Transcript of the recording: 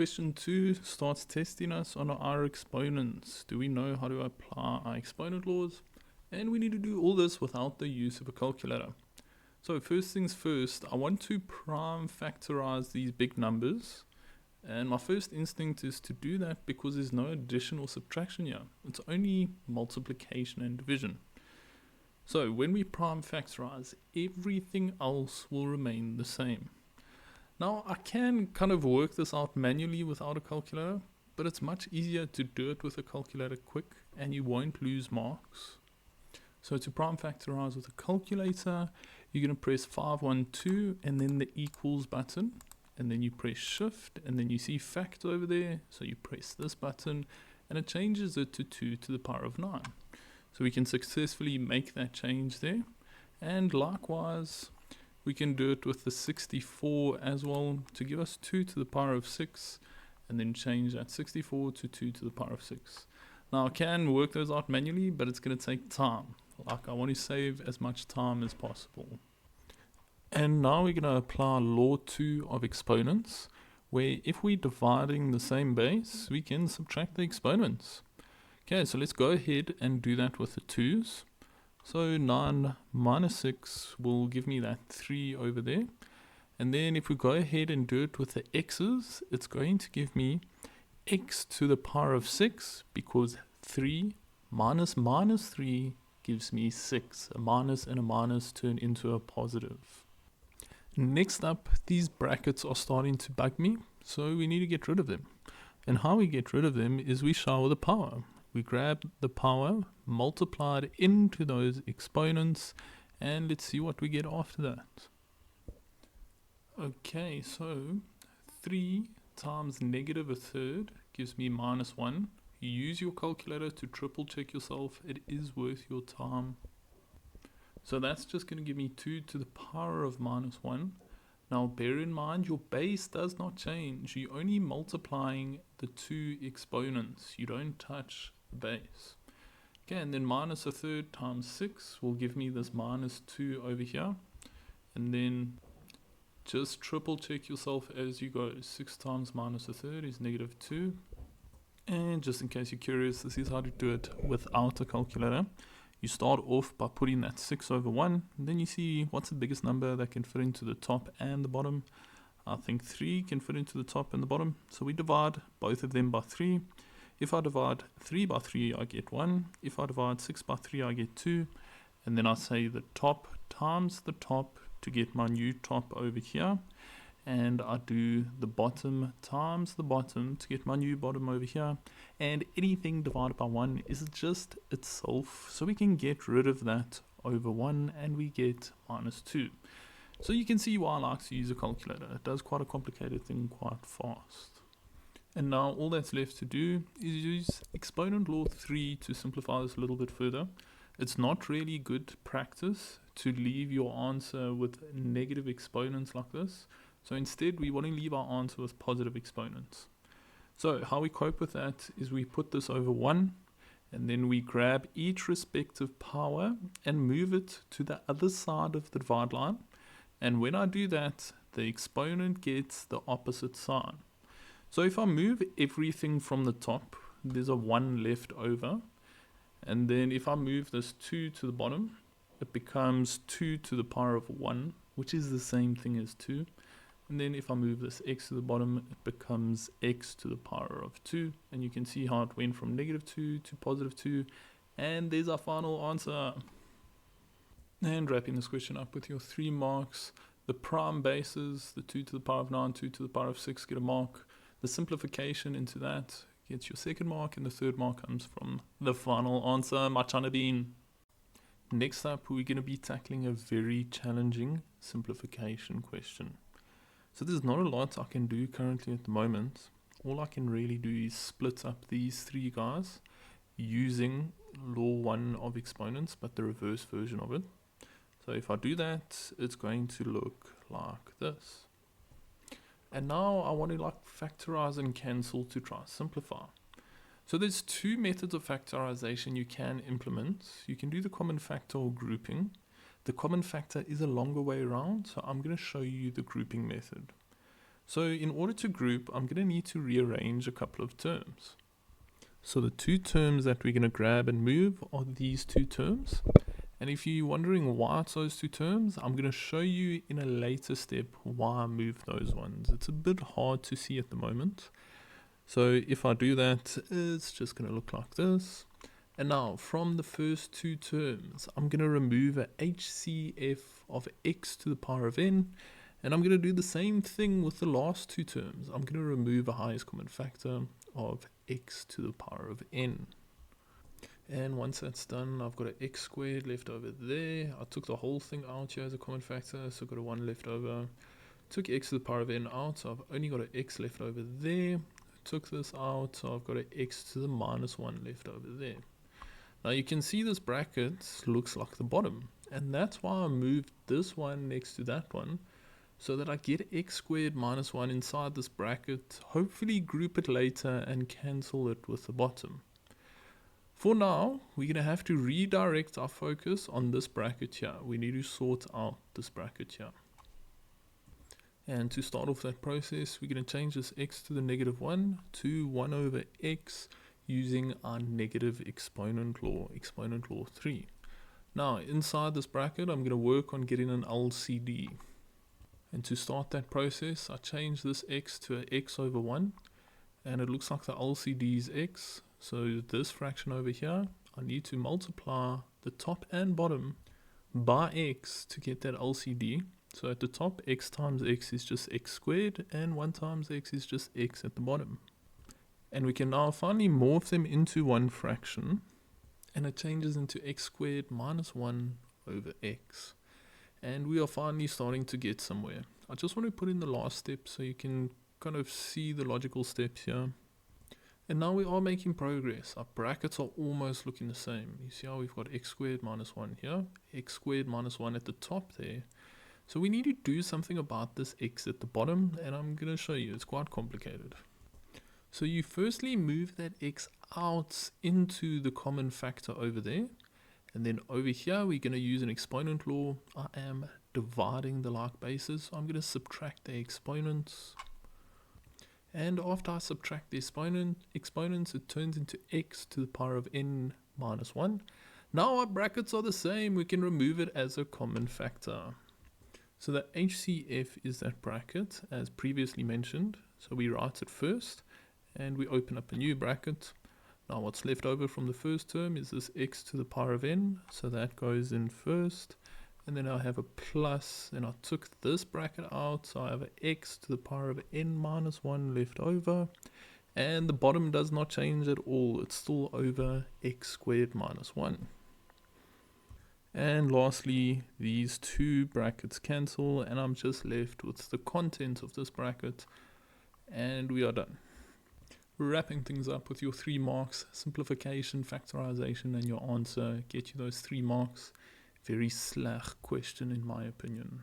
Question 2 starts testing us on our exponents. Do we know how to apply our exponent laws? And we need to do all this without the use of a calculator. So first things first, I want to prime factorize these big numbers. And my first instinct is to do that because there's no addition or subtraction here. It's only multiplication and division. So when we prime factorize, everything else will remain the same. Now I can kind of work this out manually without a calculator, but it's much easier to do it with a calculator quick and you won't lose marks. So to prime factorize with a calculator, you're going to press 512 and then the equals button, and then you press shift and then you see fact over there, so you press this button and it changes it to 2 to the power of 9. So we can successfully make that change there, and likewise we can do it with the 64 as well to give us 2 to the power of 6, and then change that 64 to 2 to the power of 6. Now I can work those out manually, but it's going to take time. Like, I want to save as much time as possible. And now we're going to apply law 2 of exponents, where if we're dividing the same base, we can subtract the exponents. Okay, so let's go ahead and do that with the 2's. So 9 minus 6 will give me that 3 over there. And then if we go ahead and do it with the x's, it's going to give me x to the power of 6, because 3 minus minus 3 gives me 6. A minus and a minus turn into a positive. Next up, these brackets are starting to bug me, so we need to get rid of them. And how we get rid of them is we shower the power. We grab the power, multiply it into those exponents, and let's see what we get after that. Okay, so 3 times negative a third gives me minus 1. You use your calculator to triple check yourself. It is worth your time. So that's just going to give me 2 to the power of minus 1. Now bear in mind, your base does not change. You're only multiplying the two exponents. You don't touch the base. Okay, and then minus a third times 6 will give me this minus 2 over here. And then just triple check yourself as you go. 6 times minus a third is negative 2. And just in case you're curious, this is how to do it without a calculator. You start off by putting that 6 over 1, and then you see what's the biggest number that can fit into the top and the bottom. I think 3 can fit into the top and the bottom, so we divide both of them by 3. If I divide 3 by 3, I get 1. If I divide 6 by 3, I get 2. And then I say the top times the top to get my new top over here. And I do the bottom times the bottom to get my new bottom over here. And anything divided by 1 is just itself, so we can get rid of that over 1 and we get minus 2. So you can see why I like to use a calculator. It does quite a complicated thing quite fast. And now all that's left to do is use exponent law 3 to simplify this a little bit further. It's not really good practice to leave your answer with negative exponents like this. So instead, we want to leave our answer with positive exponents. So how we cope with that is we put this over 1, and then we grab each respective power and move it to the other side of the divide line. And when I do that, the exponent gets the opposite sign. So if I move everything from the top, there's a 1 left over. And then if I move this 2 to the bottom, it becomes 2 to the power of 1, which is the same thing as 2. And then if I move this x to the bottom, it becomes x to the power of 2. And you can see how it went from negative 2 to positive 2. And there's our final answer. And wrapping this question up with your 3 marks. The prime bases, the 2 to the power of 9, 2 to the power of 6 get a mark. The simplification into that gets your 2nd mark, and the 3rd mark comes from the final answer, Machana Bean. Next up, we're going to be tackling a very challenging simplification question. So there's not a lot I can do currently at the moment. All I can really do is split up these 3 guys using law 1 of exponents, but the reverse version of it. So if I do that, it's going to look like this. And now I want to factorize and cancel to try simplify. So there's 2 methods of factorization you can implement. You can do the common factor or grouping. The common factor is a longer way around, so I'm going to show you the grouping method. So in order to group, I'm going to need to rearrange a couple of terms. So the two terms that we're going to grab and move are these two terms. And if you're wondering why it's those two terms, I'm going to show you in a later step why I moved those ones. It's a bit hard to see at the moment. So if I do that, it's just going to look like this. And now from the first two terms, I'm going to remove a HCF of x to the power of n. And I'm going to do the same thing with the last two terms. I'm going to remove a highest common factor of x to the power of n. And once that's done, I've got an x squared left over there. I took the whole thing out here as a common factor, so I've got a 1 left over. Took x to the power of n out, so I've only got an x left over there. Took this out, so I've got an x to the minus 1 left over there. Now you can see this bracket looks like the bottom, and that's why I moved this one next to that one, so that I get x squared minus 1 inside this bracket, hopefully group it later and cancel it with the bottom. For now, we're going to have to redirect our focus on this bracket here. We need to sort out this bracket here. And to start off that process, we're going to change this x to the negative 1 to 1 over x using our negative exponent law 3. Now, inside this bracket, I'm going to work on getting an LCD. And to start that process, I change this x to an x over 1. And it looks like the LCD is x. So this fraction over here, I need to multiply the top and bottom by x to get that LCD. So at the top, x times x is just x squared, and 1 times x is just x at the bottom. And we can now finally morph them into one fraction, and it changes into x squared minus 1 over x. And we are finally starting to get somewhere. I just want to put in the last step so you can kind of see the logical steps here. And now we are making progress. Our brackets are almost looking the same. You see how we've got x squared minus 1 here, x squared minus 1 at the top there. So we need to do something about this x at the bottom, and I'm going to show you. It's quite complicated. So you firstly move that x out into the common factor over there. And then over here, we're going to use an exponent law. I am dividing the like bases. So I'm going to subtract the exponents. And after I subtract the exponents, it turns into x to the power of n minus 1. Now our brackets are the same. We can remove it as a common factor. So the HCF is that bracket, as previously mentioned. So we write it first, and we open up a new bracket. Now what's left over from the first term is this x to the power of n. So that goes in first. And then I have a plus, and I took this bracket out, so I have an x to the power of n minus 1 left over. And the bottom does not change at all. It's still over x squared minus 1. And lastly, these two brackets cancel, and I'm just left with the content of this bracket. And we are done. Wrapping things up with your 3 marks, simplification, factorization, and your answer get you those 3 marks. Very sleg question in my opinion.